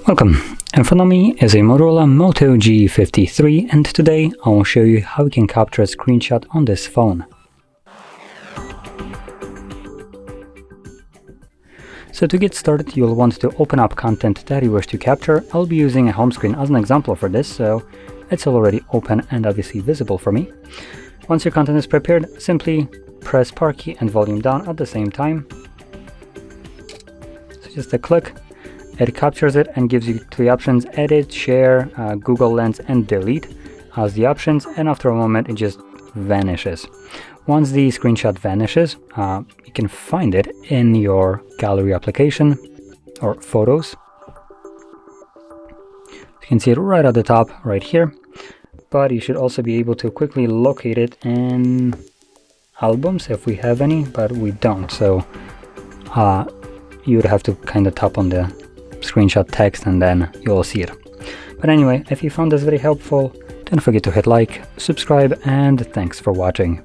Welcome, in front of me is a Motorola Moto G53 and today I will show you how you can capture a screenshot on this phone. So to get started you'll want to open up content that you wish to capture. I'll be using a home screen as an example for this, so it's already open and obviously visible for me. Once your content is prepared, simply press power key and volume down at the same time. So just a click. It captures it and gives you three options: edit, share, Google Lens and delete as the options, and after a moment it just vanishes. Once the screenshot vanishes, you can find it in your gallery application or photos. You can see it right at the top right here, but you should also be able to quickly locate it in albums if we have any, but we don't, so you would have to kind of tap on the screenshot text and then you'll see it. But anyway, if you found this very helpful, don't forget to hit like, subscribe, and thanks for watching.